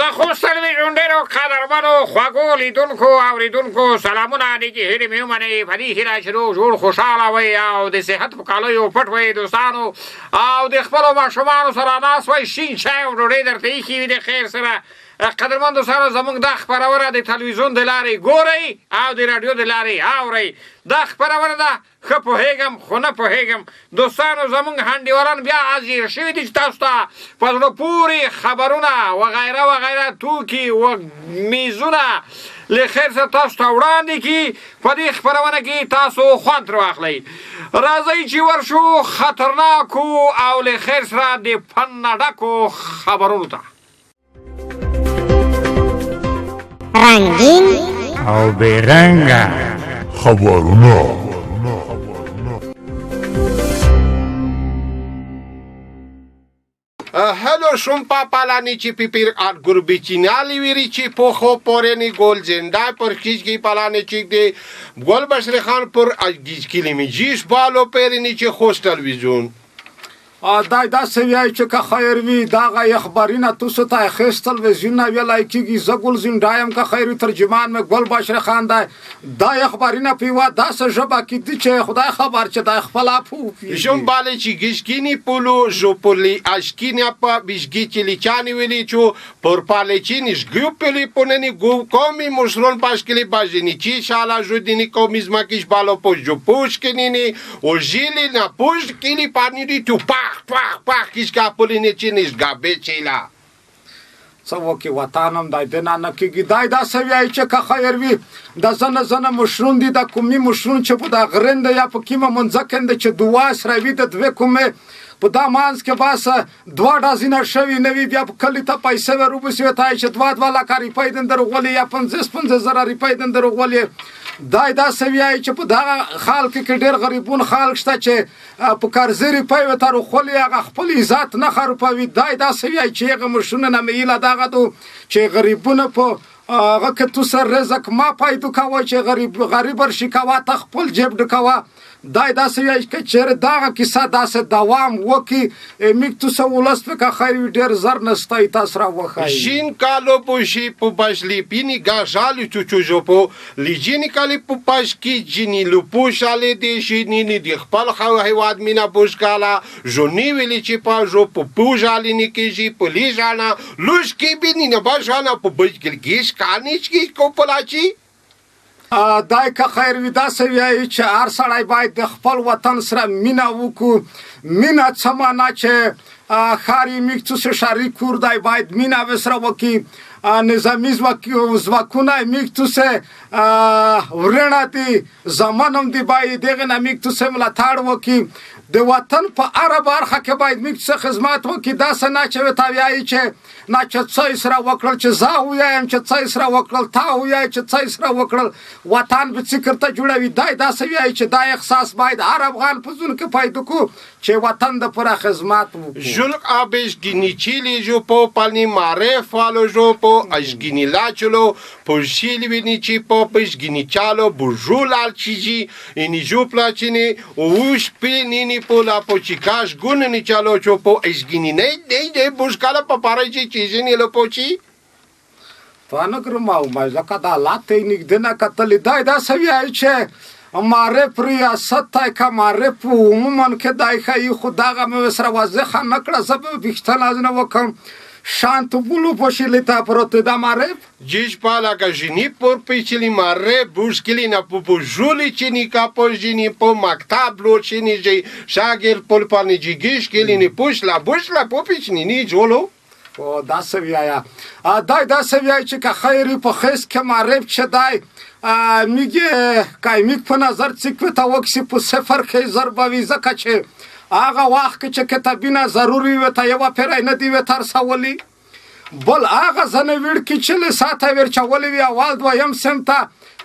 د خوست تلویزیون ډېرو قدرمنو خوږو لیدونکو اورېدونکو سلامونه دي چې هیلې مې ومنئ په دې هیله چې روغ جوړ خوشحاله وئ او د صحت په کالیو پټ وئ دوستانو او د خپلو ماشومانو سره ناست وئ شین چای او ډوډۍ درته ایښي وي د خیر سره قدرمن دوستانو زموږ دا خپرونه د تلویزیون د لارې ګورئ او د راډیو د لارې اورئ دا خپرونه ده ښه پوهېږم خو نه پوهېږم دوستانو زموږ هنډیوالان بیا حاضر شوي دي چې تاسو ته په زړه پورې خبرونه وغیره وغیره توکي و میزونه له خیر سره تاسو ته وړاندې کړي په دې خپرونه کې تاسو خوند ترې واخلئ راځئ چې ورشو خطرناکو او له خیر سره د فن نه ډکو خبرونو ته رنگین او بیرنگه خبرونه هلو شومپا پالانی چی پیپیر آر گربیچینالی ویری چی پوخو پورینی گل زندای پر کیچگی پالانی چیک دی گل بشری خان پر گیج کلیمی جیش بالو پیرینی چی خوست تلویزیون دای داسې وایي چې که خیر وي دا هغه خبرونه تاسو ته اخیست تلویزیون نه ویلی کېږي زه ګل زنډا یم که خیر وي ترجمان مې ګل بشر خان دی دا خبرونه په یوه داسې ژبه کې دي چې خدای خبر چې دا خپله پوهېږي ژومبالی چې ګیشکینی پولو ژوپولی اشکینیا په بیشگی لیچانی ویلی چو پر پالیچینی ژگیو پلی پوننی گو کومی مشرون پاشکلی باجینی چی شالا جودینی کومیزما کش بالو پوش جو پوش کنینی و جیلی نا پوش کلی پانیری تو پاک کشکا پولینی چینیش گابه چیلا څه وکړي وطن هم دی دنه نه کېږي دی داسې وایي چې که خیر وي د زنه زنه مشرون دي د کومي مشرون چې په د غرنده یا په کومه منځکنده چې دوه سره وي د دوې کومې په دا منځ کې بس دوه ډزینه شوي نه وي بیا په کلي ته پیسې وروبسي ورته چې دوه لکه روپۍ دن دروغولې یا 50 روپۍ دن دروغولې دای داسې وایي چې په دغه خلک کې ډېر غریبون خلک شته چې په قرضې روپۍ ورته روغولې هغه خپل عزت نه خرابوي دای داسې وایي چې هغه مشرونه نه مې هیله دغه دو چې غریبونه په هغه که تو سر رزق ما پیدا کوه چې غریب ورشي کوه ته خپل جیب ډکوه دای داسې وایي که چېرې دغه کیسه داسې دوام وکړي موږ تاسو ولس په که خیر وي ډېر زر نستی تاسو راوښایي شین کالو پوشی پو بشلی پینی گاژالی چوچو پو لیجینی کالی پو پاشکی جینی لپو شالی دی شینی دی خپل خو هیواد مینا پوش کالا جونی ویلی چی پا جو پو پو جالی نکیجی پو لی جانا لوش کی بینی نبا جانا پو بجگل گیش کانیچ گیش کو پلاچی دای که خیر وي داسې وایي چې هر سړی باید د خپل وطن سره مینه وکړو مینه څه معنا چې ښار یې موږ څه شریک کور دی باید مینه ورسره وکړي نظامي ځواکونه یې موږ څه ورڼه دي زمان هم دی باید دغې نه موږ څه ملاتړ وکړي د وطن په هره برخه کې باید موږ څه خدمت وکړي داسې نه چې ورته وایي چې نه چې څه یې سره وکړل چې زه ووایم چې څه یې سره وکړل تا ووایه چې څه یې سره وکړل وطن به فکر ته جوړوي دی داسې وایي چې دا احساس باید هر افغان په زړه کې پیدا کړو چې وطن د پوره خدمت وکړو ژولق آبشگینی چیلی جو پو پالنی معرف والو جو پو اشگینی لاچلو پو شیلی بینی چی پو پشگینی چالو بجو لال چیجی اینی جو پلاچینی اوش پی نینی پو لا پو چیکاش گوننی چالو چو پو اشگینی نه بشکالا پا پارای چی چیزی نیلو پو چی فانکرم او ځکه دا حالات یې نږدې نه کتلي دی داسې وایي چې معرف ریاست ته که معرف عموما کې دی ښایي خو دغه مې ورسره واضحه نه کړه زه به پوښتنه ځنه وکړم شانت بولو پوشیلیتا پروت دا معرف جیش پالا که جینی پر پیچلی معرف بوشکلی نا پو جولی چینی کا پو جینی پو مکتب لو چینی جی شاگل پل پانی جی گیش کلی نی پوشلا پو پیچنی نی جولو او داسې وایه دی داسې وایي چې که خیر په خیس کې معرف چې دی میگه که میگ په نظر چیک تا وکسی په صفر کې ضربه وي ځکه چې هغه وخت کې چې کتابونه ضروري وي ته یوه پیری نه دي وي ترسولي بل هغه ځنې ویړکې چې له ساعته ورچولي وي اول دویم سیم ته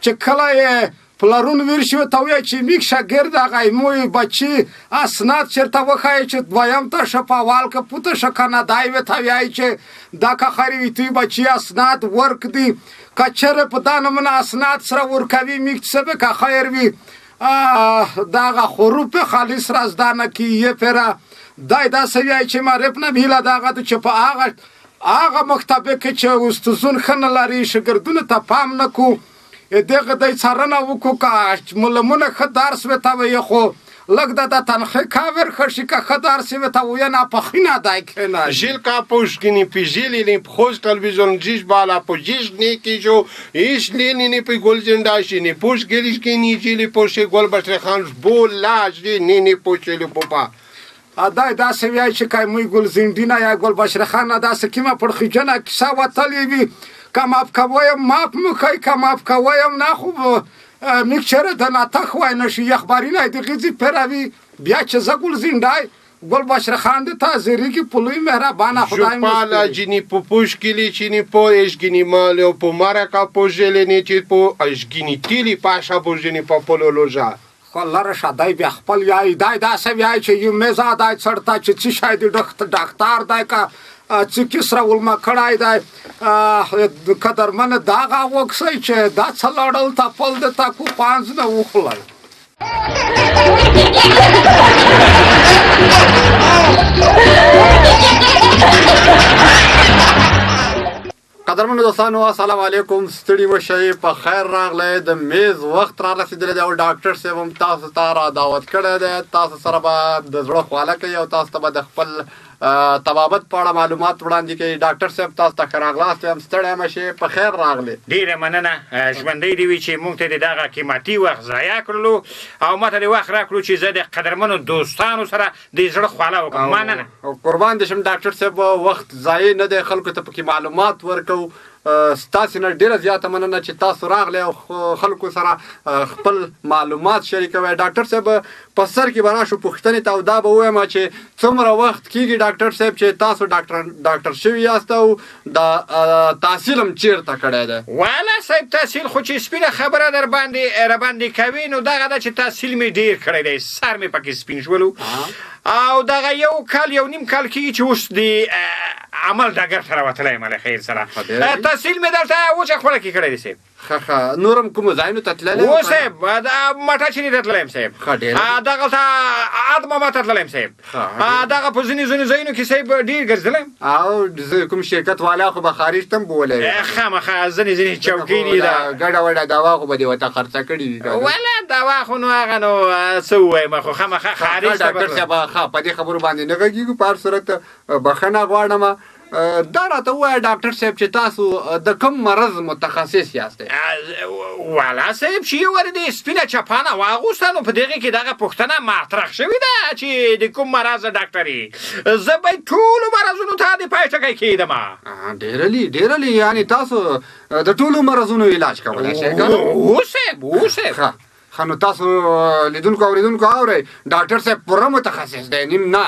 چې کله یې پلارون ورشي ورته ووایي چې میږ شاګرد هغه موی بچي اسناد چېرته وښایي چې دویم ته شه په اول که پوته شه که نه دی ورته وایي چې دا که خیر وي توی بچي اسناد ورک دي که چېرې په دا نمونه اسناد سره ورکوي میږ څه به که خیر وي دغه حروف خالص را زده نه کړي یې پیره دی داسې وایي چې معرف نه هیله دغه ده چې په هغه هغه مکتبه کې چې استادون ښه نه لري شاګردونو ته پام نه کو دغه د څارنه وکړو که ملمونه ښه درس ورته ویې خو لږ د تنخې کاور خشي که ښه درس یې ورته ویه ناپخینه دی کنه ژیل کا پوشکنی پی ژیلی په خوست تلویزیون جیش بالا په جیش نه کې جو ایش لینی نه په ګل جنډا شي نه پوش ګلیش کې نه ژیلی پوشه ګل بشر خان بول لاج نه نه پوشلی پوپا دای داسې وایي چې که موی ګل زندینه یا ګل بشر خان داسې کیمه پړخیجنه کیسه وتلې وي که ماف کویم ماف مو کوي که ماف کویم نه خو میکچره د ناتخ وای نشي اخبارینه د غزي پروي بیا چې زګول زندای ګل بشر خان د تازریږي پلوي مهربانه خدای مو پالا جنی پوپوش کلی چینی پو اشګنی مال او په مارکا پوجلنی چې په اشګنی تیلی پاشا پوجنی په پولولوجا خلره شادای بیا خپل یای دای داسې وای چې یو مزه دای څړتا چې شاید ډاکټر دای کا چې کسره ولما کړای دی قدرمن داغه وکسي چې دا څلړل تپل د تاکو پانځ نه وخلای قدرمنو دوستانو السلام علیکم ستړي مشئ په خیر راغلی د میز وخت را رسېدلی دی او ډاکټر صاحب هم تاسو ته را دعوت کړی دی تاسو سره به د زړه خواله کوي او تاسو ته به د خپل طبابت په اړه معلومات وړاندې کوي ډاکټر صاحب تاسو ته ښه راغلاست یم ستړی مشئ په خیر راغلی ډېره مننه ژوندی دې وي چې موږ ته د دغه قیمتي وخت ضایع کړلو او ما ته د وخت راکړو چې زه د قدرمنو دوستانو سره د زړه خواله وکړم مننه قربان دې شم ډاکټر صاحب وخت ضایع نه دی خلکو ته پکې معلومات ورکوو ستاسو نه ډیره زیاته مننه چې تاسو راغلی او خلکو سره خپل معلومات شریکوي ډاکټر صاحب په سر کې به راشو پوښتنې ته او دا به ووایم چې څومره وخت کېږي ډاکټر صاحب چې تاسو ډاکټر شوي یاست او د تحصیل هم چیرته کړی دی والا صاحب تحصیل خو چې سپینه خبره در باندې کوي نو دغه ده چې تحصیل مې ډېر کړی دی سر مې پکې سپین شولو او دغه یو کال یو نیم کال کېږي چې اوس د عمل ډګر ته راوتلی یم له خیر سره تحصیل مې دلته وچه خوله کې کړی دی صاحب ښه نورم کومو ځایونو ته تللی و صاحب مټاچیني ته تللی یم صاحب دغلته ادمامه ته تللی یم صاحب دغه په ځینې ځایونو کې صاحب ډېر ګرځېدلی یم او کوم شرکت والا خو به خارج ته هم بولی خامخا ځینې چوکۍ دي ګډه وډه دوا خو به دې ورته خرڅه کړي دي ولا دوا خو نو هغه نو څه ووایم خو خامخا خارج ته ډاکټر صاحب په دې خبرو باندې نه غږېږو په هر صورت بخښنه غواړم دا راته ووایه ډاکټر صاحب چې تاسو د کوم مرض متخصص یاست والا صاحب چې یو وارې د سپینه چپانه واغوسته نو په دغې کې دغه پوښتنه مطرح شوې ده چې د کوم مرض ډاکټر یې زه باید ټولو مرضونو ته د پای ټکی کېږدم ډېرلی یعنې تاسو د ټولو مرضونو علاج کولی شئ هو صاحب ښه نو تاسو لیدونکو اورېدونکو اورئ ډاکټر صاحب پوره متخصص دی نیم نه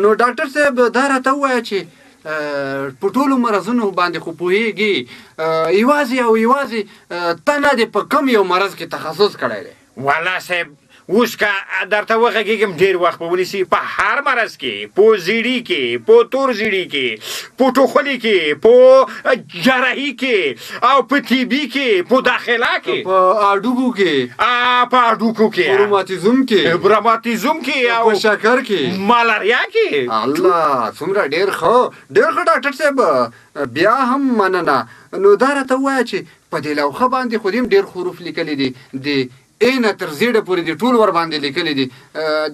نو ډاکټر صاحب دا راته ووایه چې په ټولو مرضونو باندې خو پوهېږي یوازې ته نه دی په کوم یو مرض کې تخصص کړی دی والا صاحب اوس که درته وغږېږم ډېر وخت به ونیسي په هر مرض کې په زیړي کې په تور زیړي کې په ټوخلي کې په جراحي کې او په طبي کې په داخله کې په هډوکو کې په روماتیزم کې او په شکر کې ملاریا کې الله څومره ډېر ښه ډاکټر صاحب بیا هم مننه نو دا راته ووایه چې په دې لوحه باندې خو دې هم ډېر حروف لیکلي دي د نه تر زیړه پورې دي ټول ور باندې لیکلي دي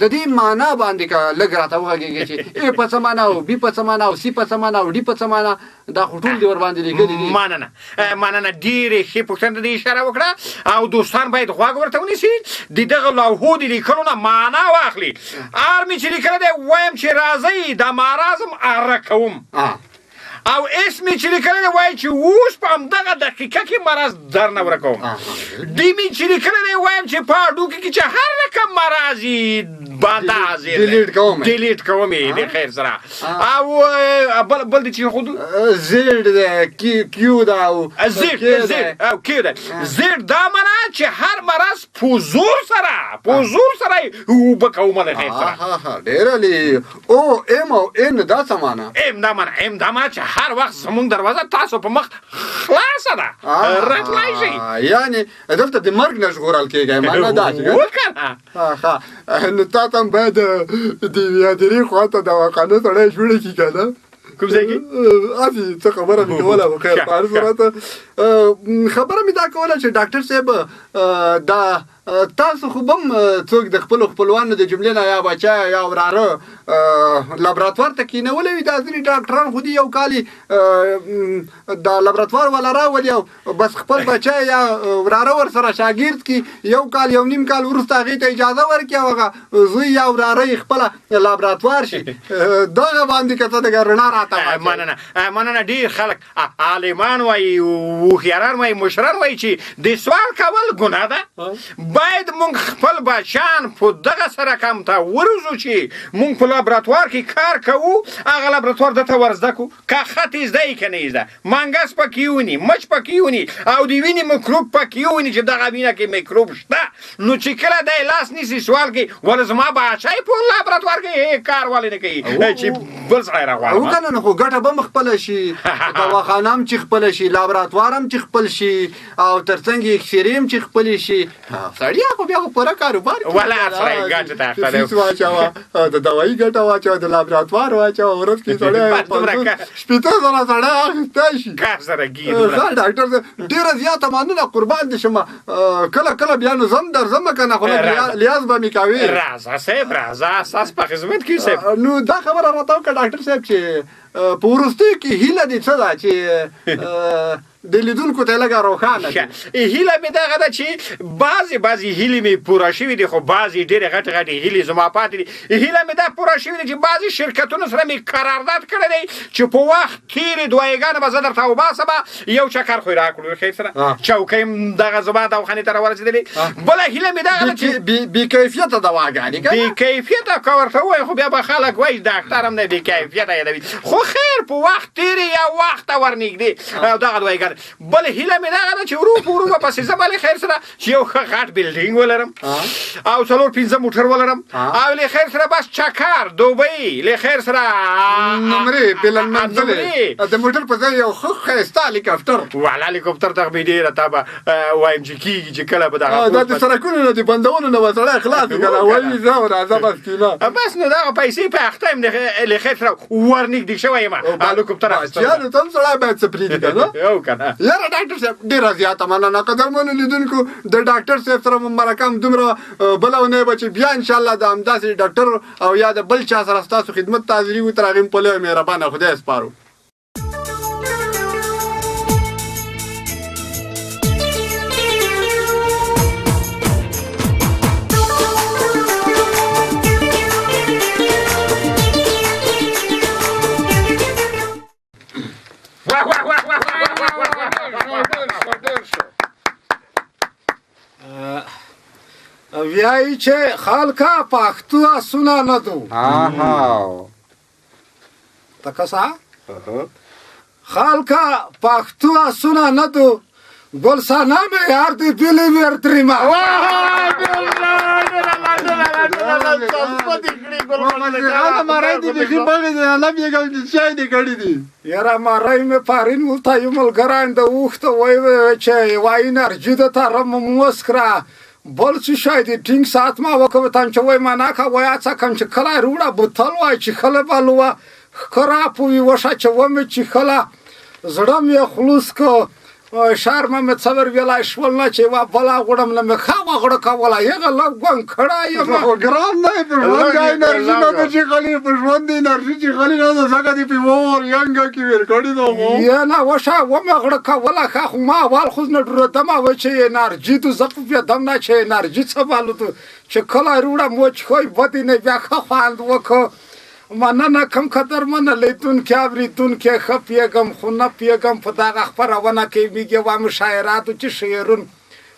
د دې معنا باندې که لږ راته وغږېږي چې ا په څه معنا او بي په څه معنا او سي په څه معنا او ډي په څه معنا دا خو ټول دې ور باندې لیکلي دي مننه ډېرې ښې پوښتنې ته اشاره وکړه او دوستان باید غوږ ورته ونیسي د دغه لوحو د لیکلو نه معنا واخلي هر مې چې لیکلی دی وایم چې راځئ دا مرض اره کوم او اسمي چې لیکلی دی وایي چې اوس په همدغه دقیقه کې مرض درنه ورکوم ډي مې چې لیکلی دی وایم چې په هډوکي کې چې هر رقم مرض یې باندې حاضر ډیلیټ کوم یې د خیر سره او بل دې چې خود زیړ دی کیو دا او کیو دا زیړ دا معنا چې هر مرض په زور سره اوبه کومه د خیر سره ډېرلی او ام او ان دا څه معنا ام دا معنا چې هر وخت زمونږ دروازه تاسو په مخ خلاصه ده راتلای شئ یعنې دلته د مرګ نه ژغورل کېږئ معنا دا چې نو تا ته هم باید د ویادري خوا ته دواخانه سړی جوړه کړي که نه کوم ځای کې اسی څه خبره مې کوله خو خیر په هر صورت خبره مې دا کوله چې ډاکټر صاحب دا تاسو خو بم څوک د خپل خپلوانو د جملې نه یا بچا یا وراره لابراتوار ته کینولې وي دا ځینې ډاکټران خو دي یو کالي د لابراتوار والا راولي او بس خپل بچا یا وراره ورسره شاګرد کې یو کال یو نیم کال وروسته هغې ته اجازه ورکړي او هغه زوی یا وراره یې خپله لابراتوار شي دغه باندې که څه د رڼا راته مننه ډېر خلک عالمان وایي هوښیاران وایي مشران وایي چې د سوال کول ګناه ده باید مونږ خپل بچیان په دغه سره کم ته ورزو چې مونږ په لابراتوار کې کار کوو هغه لابراتوار دته ور زده کړو که خط یې زده یې که نه یې زده منګس پکې ونی مچ پکې ونی او د وینې میکروب پکې ونی چې دغه وینه کې میکروب شته نو چې کله دی لاس نیسي سوال کوي ولې زما بچی په لابراتوار کې کار ولې نه کوي چې بل سړی راغواړم او که نه نو خو ګټه به م خپله شي دواخانه هم چې خپله شي لابراتوار هم چې خپل شي او تر څنګ یې اکسرې هم چې خپلې شي سړیا خو بیا خو پوره کاروبار ولا سړی ګټه ته اخلی فیس واچوه د دوایي ګټه واچوه د لابراتوار واچوه ورځ کې سړی شپېته زره سړی اخیستی شي کار سره ګیر ډاکټر صاحب ډېره زیاته مننه قربان دې شم کله کله بیا نو زم درځم که نه خو لیاز به مې کوې راځه صاحب راځه ستاسو په خدمت کې صاحب نو دا خبره راته وکړه ډاکټر صاحب چې په وروستیو کې هیله دې څه ده چې د لیدونکو ته لږه روښانه کړي هیله مې دغه ده چې بعضې هیلې مې پوره شوي دي خو بعضې ډېرې غټې هیلې زما پاتې دي هیله مې دا پوره شوي دي چې بعضې شرکتونو سره مې قرارداد کړی دی چې په وخت تېرې دوایګانې به زه درته وباسم یو چکر خو یې راکړو خیر سره چوکۍ هم دغه زما دواخانې ته راورسېدلې بله هیله مې دغه ده چې بې کیفیته دواګانې بې کیفیته که ورته ووایي خو بیا به خلک وایي ډاکټر هم دی بې کیفیته یادوي خو خیر په وخت تېرې یا وخته ورنږدې او دغه دوایګانې بل هیله مې دغه ده چې ورو په ورو به پسې زه بلې خیر سره چې یو ښه غټ بلډینګ ولرم او 4-5 موټر ولرم او له خیر سره بس چکر دوبۍ له خیر سره نمرې بل المنزلې د موټر په ځای یو ښه ښایسته هلیکاپټر والا هلیکاپټر ته مې ډېره تا به وایم چې کېږي چې کله به دغه دا د سړکونو نه د بندونو نه به سړی خلاص کړي که نه وایي زه راځه بس کېنه بس نو دغه پیسې په اخته یم له خیر سره ورنږدې شوی یم هلیکاپټر بچیانو ته هم سړی باید څه پرېږدي که نه یو که نه یاره ډاکټر صاحب ډېره زیاته مننه قدرمنو لیدونکو د ډاکټر صاحب سره مو مرکه هم دومره بله اونۍ به چې بیا انشاءالله د همداسې ډاکټر او یا د بل چا سره ستاسو خدمت ته حاضري وي تر هغې م په لویه مهربانه خدای سپارو ویایي چې خلکه پښتو اسونه نه دو تکسا خلکه پښتو اسونه نه دو ګلسانه مې یار دی بیلی ویر تریما یاره ماری مې پارین ولته یو ملګری د اوښته وایي چې وایي انرژي ده ته رمم وسکره بل څه شی دی ټینګ ساعت ما وکړه تم چې وای ما نه کا وای څه کم چې کله روړه بوتل وای چې خله بالوه خراب وي وشه چې و مې چې خله زړه مې خلوص کو شرم مې څور ویلای شول نه چې وا بلا غړم نه مې خا غړ کوله یغه لګ ګون کړه یم ګرام نه په ژوند انرژي نه چې خالي په ژوند انرژي چې خالي نه زګه دی په ور ینګ کې ور کړی نو یا نه وشه و مې غړ کوله خو ما وال خو نه ډره دما و چې انرژي تو زپ په دم نه چې انرژي څه بالو ته چې کله روړه مو چې خو ودی نه بیا خو خواند وکړه مننه کم قدر منه لیدون کې اوریدون کې خپیګم خو نه پیګم په دغه خپرونه کې میږي و مشاعراتو چې شعرون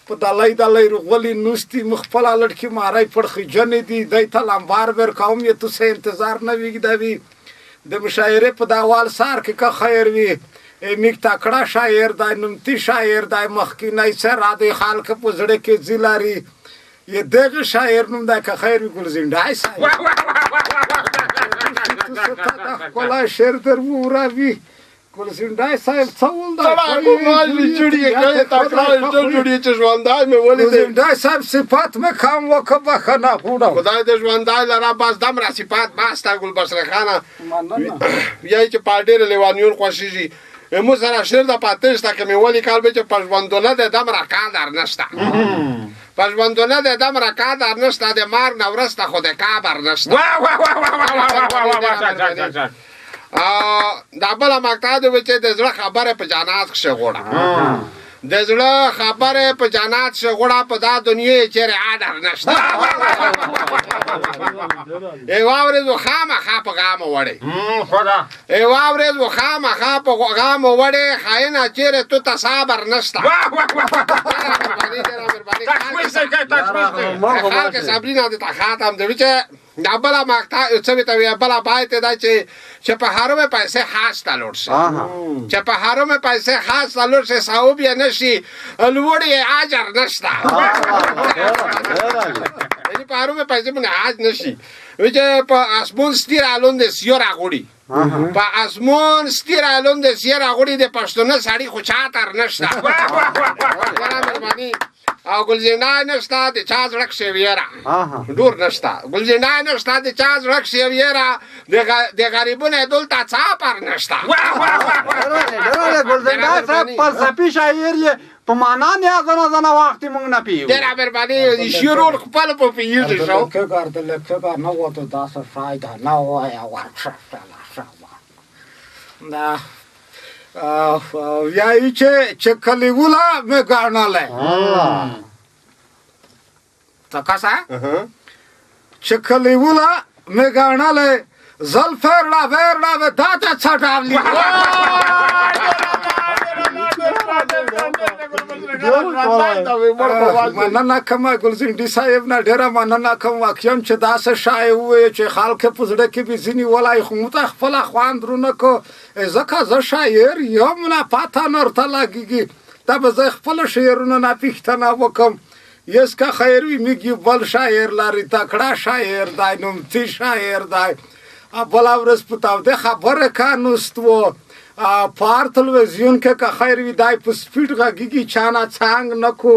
په دلای رغولي نوستي مخفل لړکی مارای پړخ جن دي دای ته لمبار ور کوم یې تو سه انتظار نه ویګدوي د مشاعره په داوال سار کې که خیر وي میک تکړه شاعر دای نمتی شاعر دای مخکې نه سره د خلک په زړه کې زیلاري یې دغه شاعر نوم دای که خیر وي ګلزینډای سای کولا شعر در وراوی ګلسنډای صاحب څه ول دا سړی ماشي جوړې کړې تکرار جوړې چې ژوندای مې ولې ګلسنډای صاحب صفات مې کام وکړه بخنه وړه خدای دې ژوندای لره بس دم را صفات باستا ګل بشره خانه یای چې پاډېر لیوانیون خوشيږي مو سره شعر د پاتېش تا کې مې ولې کال به چې پښوندونه د دم را کاندار نشته پښوندونه د دم را کاندار نشته د مار نورسته خو د کابر نشته دا بل مقطع دی چې د زړه خبره په جنات کې غوړه د زړه خبره په جنات کې غوړه په دا دنیا چې عادر نشته ای واورې زو خامخا په غام وړي خدا ای واورې زو خامخا په غام وړي خاينه چیرې تو تصابر نشته خلک صبرینا د تخاتم دی چې دا بل مقطع څه ته وی بل پایته دا چې په هرومه پیسې خاص تلور شي چې په هرومه پیسې خاص تلور شي صاحب یې نشي لوړی اجر نشته یعنی په هرومه پیسې باندې اج نشي چې په اسمون ستیر الون د سیور اغوړي په اسمون ستیر الون د سیور اغوړي د پښتون سړی خو چاتر نشته او ګلزینای نشته د چا زړک شویرا ډور نشته ګلزینای نشته د چا زړک شویرا د غریبونو دلته چا پر نشته ګلزینای صاحب فلسفي شاعر یې په معنا نه ځنه وخت مونږ نه پیو ډېر مهرباني شیرول خپل په پیږي شو که کار د لکه کار نه وته تاسو فائدہ نه وایا ورشه دا یای چې کلیولا مې ګڼاله تکاسا چې کلیولا مې ګڼاله زلفرلا ورلا و داته څټاولي مننه کوم ګلزنډي صاحب نه ډیره مننه کوم واقعا چې داسه شای وې چې خلک په زړه کې به ځینی ولای خو مت خپل خواندرونه کو ځکه زه شاعر یم نه پاته نرته لګیږي دا به زه خپل شعرونه نه پښتنه وکم یس کا خیر وی میږي بل شاعر لري تکړه شاعر دی نومتی شاعر دی بل ورځ پتاو ده خبره کانوستو په تلویزیون کې که خیر وی دای په سپیډ غږیږي چانه څنګ نکو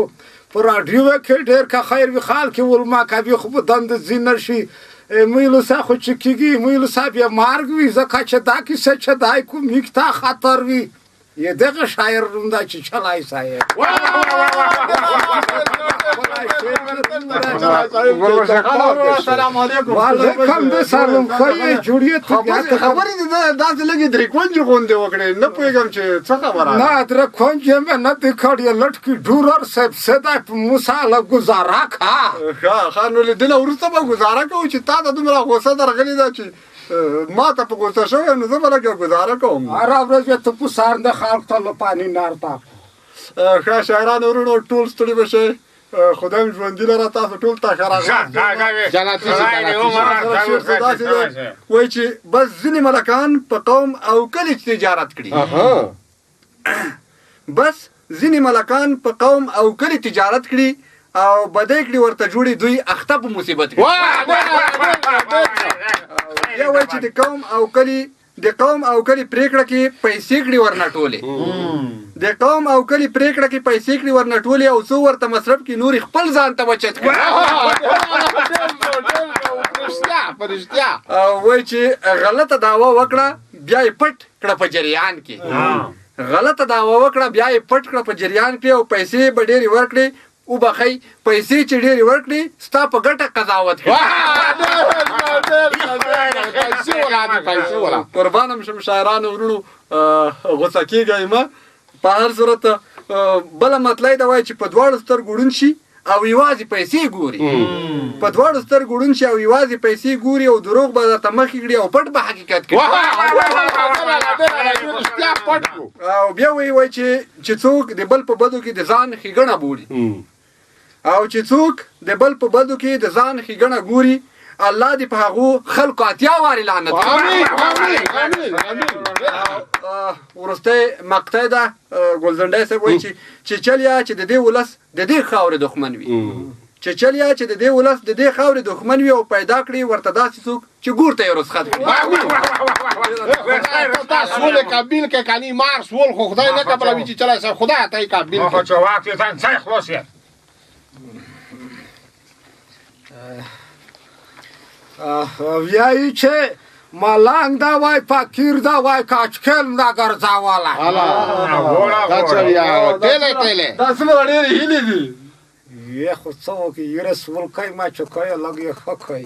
په رادیو کې ډېر که خیر وی خال کې ولما کوي خو دند زین شي میلو سا خو چکیږي میلو سا بیا مارګ وی زکه چې دا کې څه چې دای کو میکتا خطر وی یې دغه شاعر روندا چې چلای صاحب السلام علیکم وعلیکم السلام خیر جوړیت خبرې داسې لګي درې کونج غونډه وکړې نه پوهیږم چې څه خبره نه درې کونج مې نه د کړی لټکی ډورر سب صدا مصالحه گزارا ښه نو لیدل ورته به گزارا کوو چې تا ته دومره غوسه درغلې ده چې ما ته په غوسه شوی نو زه به لږ ګزاره کوم هره ورځ ته په سار د خلق ته پانی نارتا ښه شاعران ورونو ټول ستړي به شئ خدای مې ژوندي لره تاسو ټول ته ښه وایي چې بس ځینې ملکان په قوم او کلي تجارت کړي بس ځینې ملکان په قوم او کلي تجارت کړي او بدای کړي ورته جوړي دوی اخته په مصیبت کې یا وایي چې د قوم او کلي پریکړه کې پیسې کړي ورنټولې د قوم او کلي پریکړه کې پیسې کړي ورنټولې او څو ورته مصرف کې نور خپل ځان ته بچت کړي او وایي چې غلطه دعوا وکړه بیا یې پټ کړه په جریان کې غلطه دعوا وکړه بیا یې پټ کړه په جریان کې او پیسې به ډېرې ورکړي او بخی پیسې چې ډېرې ورکړي ستا په ګټه قضاوت کوي قربانم شم شاعرانو ورونو غوسه کېږئ مه په هر صورت بله مطلع دا وایي چې په دواړو سترګو ړوند شي او یوازې پیسې ګوري په دواړو سترګو ړوند شي او یوازې پیسې ګوري او دروغ به درته مخکې کړي او پټ به حقیقت کوي او بیا وایي چې څوک د بل په بدو کې د ځان ښېګڼه بولي او چې څوک د بل په بدو کې د ځان ښېګڼه ګوري الله دې په هغو خلکو اتیا وارې لعنت وروستی مقطع ده ګلزنډی صاحب وایي چې چلیا چې د دې ولس د دې خاورې دښمن وي چې چلیا چې د دې ولس د دې خاورې دښمن وي او پیدا کړي ورته داسې څوک چې ګور ته یې رسخت کړي تاسو ولې قابل کې کني مارس ول خو خدای نه قبلوي چې چلا سه خدای ته قابل خو چې وخت یې ځان ځای خلاص یې ویایي چې ملنګ دا وای فقیر دا وای کاچکل دا ګرځاواله دا څه بیا ټیله ټیله دا څومره ډېرې هیلې دي یې خو څه وکړي یره سولکای ما چوکای لګ یې خکای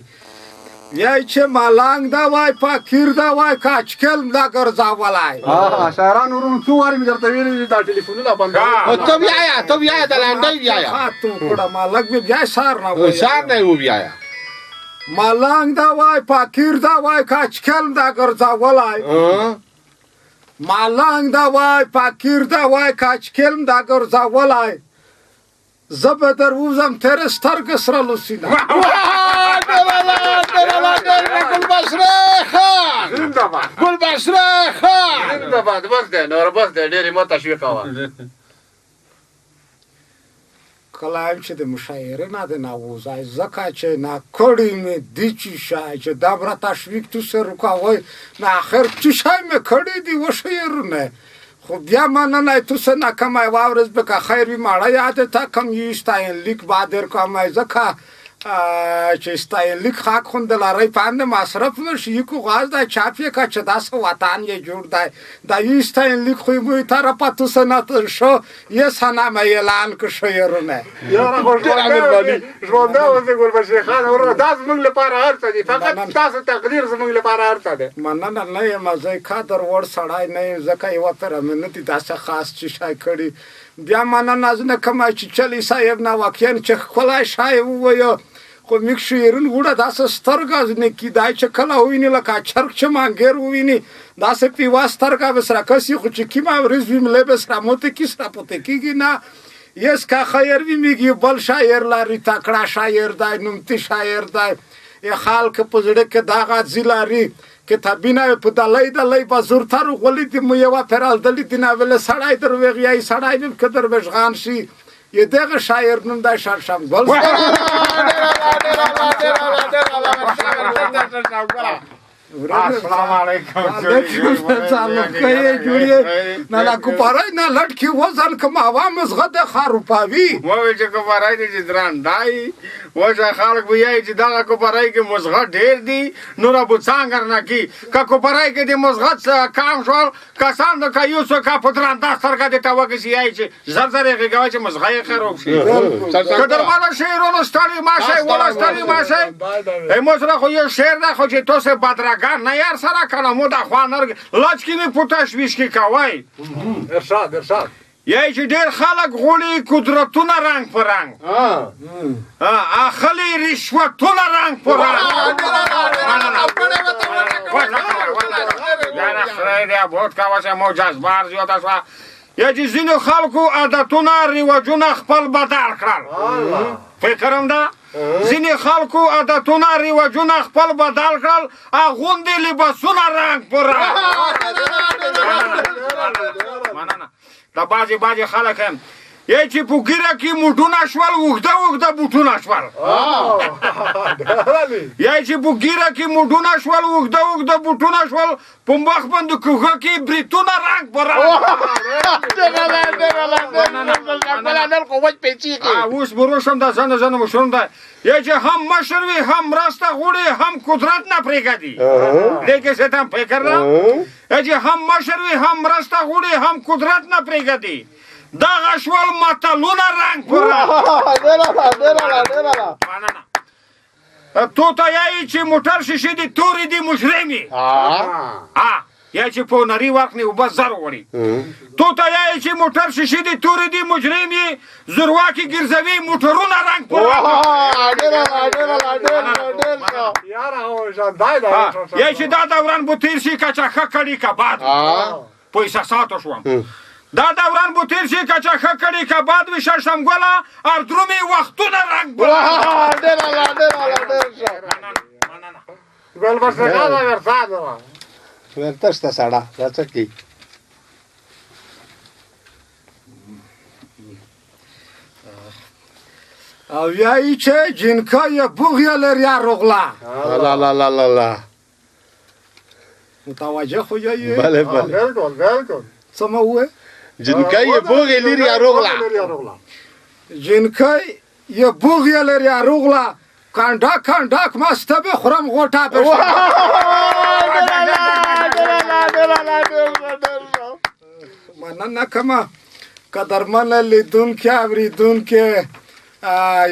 ویایي چې ملنګ دا وای فقیر دا وای کاچکل دا ګرځاولی شاعران ورونو څو وارې مې درته ویلي دي دا ټلیفونونه بند ته بیا د لنډۍ بیا خاطو کړه ملک مې بیا سار نه وای شار نه و بیا ملنګ دا وای فقیر دا وای کاچکل دا ګرځاولی ملنګ دا وای فقیر دا وای کاچکل دا ګرځاولی زه به در ووځم تېرې سترګې سره لوسینه ګلبشره خان ګلبشره خان زنده‌باد بس دی نور بس دی ډېرې مه تشویقوه کله هم چې د مشاعرې نه د نووځی ځکه چې ناکړی مې دي چې شی چې دا بره تشویق تو سه رکاوی نه آخر چی شی مې کړی دي و شعرونه خو بیا مننه تو سه نکمی واورز بکه خیر بی ماړه یادته کم یې استاینلیک بادر کمی ځکه چې استاینلیک خاک خوندلاری پند مصرف نشي یکو غاز دی چاپ یې که چې داسې وطن یې جوړ دی دا یې استاینلیک خو یې موی طرفه تو سه نتر شو یه سنمه اعلان که شعرونه یاره خو ژوندی اوسې ګلبشرې خان ورونه دا زموږ لپاره هر څه دي فقط تاسو تقدیر زموږ لپاره هر څه دی مننه نه یم زه قدر وړ سړی نه یم ځکه یوه پېره مې نه دي داسې خاص چې شی کړي بیا مننه زه نه کوم چې چلی صاحب نه واقعا چې ښکلی شی ووایه خو موږ شعرون وړه داسې سترګه نه کیدای چې کله وویني لکه چرګ چې مانګیر وویني داسې پیوه سترګه به سره کسي خو چې کیمه ورځ وي ملی به سره موته کي سره پوته کېږي نه یس که خیر وي موږ یو بل شاعر لري تکړه شاعر دی نومتي شاعر دی یې خلک په زړه کې دغه ځي لري کتابونه په دلی دلی به زورتر غولیدي مو یوه پرالدلي دي ناوله سړی در وغیایي سړی بیم که در بشغان شي یه دغه شاعر نوم دی شرشم ګل السلام علیکم نه نه کوپارای نه لټکي وزن کوم هوا مزغه د خروپاوي وای چې کوپارای دې درندای وای خلک وایي چې دا کوپارای کې مزغه ډېر دي نو را بوڅانګر نه کی کا کوپارای کې د مزغه کام شول کسان د کایو څو کا پتراندا سرګه د تاوګه شي چې زر زر غوي چې مزغه یې خراب شي کدر بالا شعرونو ستړي ماشه ولا ستړي ماشه ایموسره خو یو شعر نه خو چې توسه بدرګان نه یار سره کلمو د خوانر لچکینی پوتاش ویشکی کوي ارشاد یای چې ډېر خلک غوړي قدرتونه رنگ په رنگ اخلي رشوتونه رنگ په رنگ یا چې ځینو خلکو عادتونه رواجونه خپل بدل کړل فکرم ده ځینې خلکو عادتونه رواجونه خپل بدل کړل اغوندې لباسونه رنګ په رنګ دا بعضې خلک هم یی چې په ګیره کې موټونه شول اوږده اوږده بوټونه شول یی چې په ګیره کې موټونه شول اوږده اوږده بوټونه شول په مخ باندې کوږه کې بریتونه رنګ په رنګ اوس بروشم دا زنه مشروم ده یی چې هم مشر وي هم مرسته غواړي هم قدرت نه پرېږدي دې کې څه ته فکر ده یی چې هم مشر وي هم مرسته غواړي هم قدرت نه پرېږدي دغه شول متلونه رنګ په رنګ تو ته یایي چې موټر شیشې دي تورې دي مجرمې یا چې په نري واخلي اوبه زر وړي تو ته یایي چې موټر شیشې دي تورې دي مجرمې زورواکي ګرځوي موټرونه رنګ په رنګ یایي چې دا دوران به تېر شي که چاښه کړي که باد په احساساتو شوم دا دوران به تېر شي که چاښه کړي که باد وي شړشم ګله اردرومې وختونه رنګ په رنګ ورتشته سړه دا څه کوي او یایي چې جینکه یې بوغ یې لري رغله لا متوجه خو یې بله بله بالکل بالکل څه مو وویل جنکۍ یې بوغې لري اروغله جنکۍ یې بوغې لري اروغله کانډاک کانډاک مسته بخورم غوټه بشم مننه کومه قدرمنه لیدونکي اورېدونکي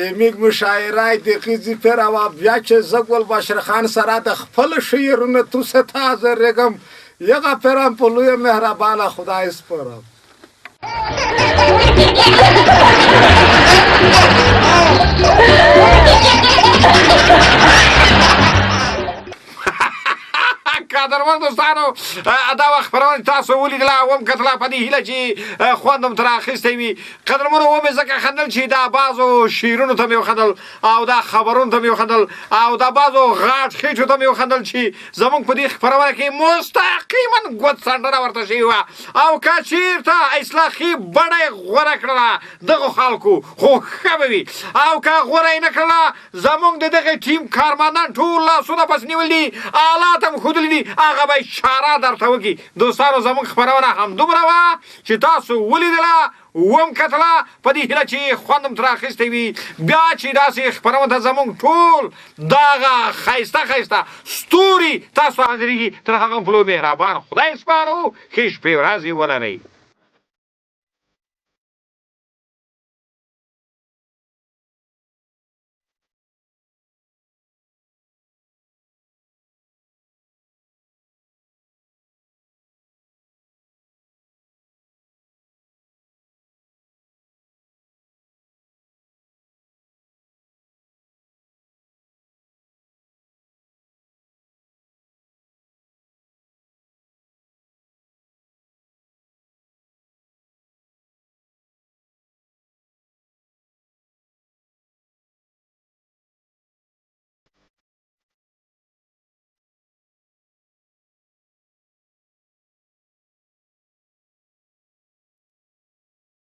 یمیږ مشاعره د ښځې پیر او بیا چې زه ګلبشر خان سره د خپل شعرونو توسه ته حاضرېږم یغه پیرم په لویه مهربانه خدای سپارم قدرمن دوستانو دا وخت خپرونه تاسو ولیدله وم کتله په دې هیله چې خوند هم ترې اخیستی وي قدرمنو ومې ځکه خندل چې دا بعضو شعرونو ته مې وخندل او دا خبرونو ته مې وخندل او دا بعضو غاټ خېټو ته مې وخندل چې زموږ په دې خپرونه کې مستقیما ګوت سنډره ورته شوې وه او که چېرته اصلاحي بڼه یې غوره کړله دغو خلکو خو ښه به وي او که غوره یې نه کړله زموږ د دغې ټیم کارمندان ټول لاسونه پس نیولي دي آلات هم ښودلي دي هغه به اشاره درته وکړي دوستانو زموږ خپرونه همدومره وه چې تاسو ولیدله وم کتله په دې هیله چې خوند هم ترې اخیستی وي بیا چې داسې خپرونه ته زموږ ټول دغه ښایسته ښایسته ستوري تاسو حاضرېږي تر هغه په لوی مهربان خدای سپارو ښې شپې ورځې ولرئ